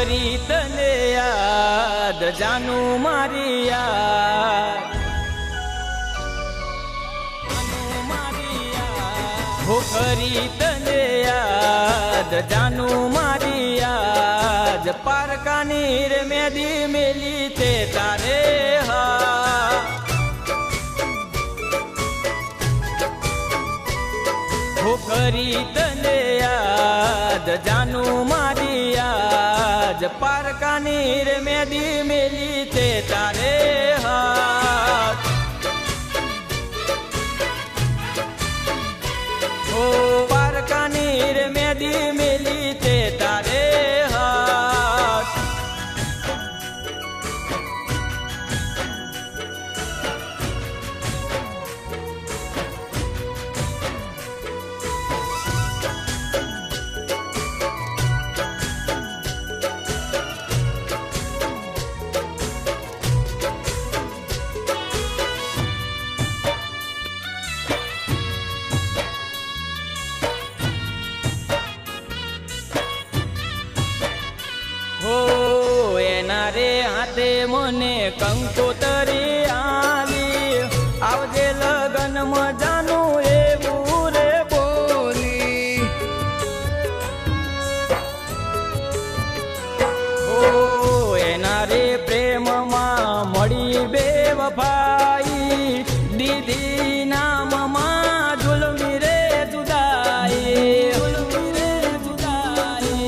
કરી તને યાદ જાનું મારી યાદ હો કરી તને યાદ જાનું મારી યાદ પારકાની રે મેદી મેલી તે તારે હા હો કરી તને યાદ જાનું મારી યાદ પારકાની રે મેદી મેલી તે તારે હાથ ઓ પારકાની રે મેદી મેલી તે તારે હાથ રે હાથે મને કંકોતરી આલી આવજે લગન મજાનું એવું રે બોલી ઓ એના રે પ્રેમમાં મળી બે વફાઈ દીદી નામમાં ઝુલમી રે જુદાઈ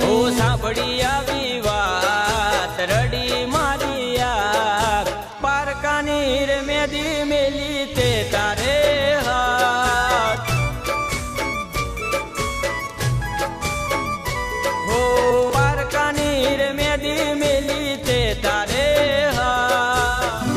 ઓ સાંભળી આવી વાત રડી મારી યાર પારકાની રે મેદી મેલી તે તારે હાથ હો પારકાની રે મેદી મેલી તે તારે હાથ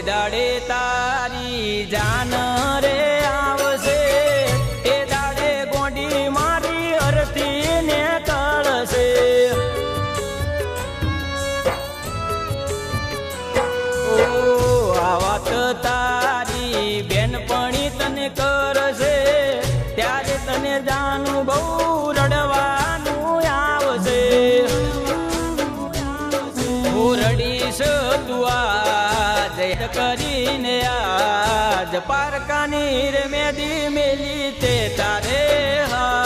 દાડે તારી જાન રે આવશે એ દાડે ગોડી મારી અરથી ને તળશે ઓ આ વાત તારી બેનપણી તને કરશે ત્યારે તને જાનું બહુ રડવાનું આવશે હું રડીશ તું જય કરીને આજ પારકાની રે મેદી મેલી તે તારે હા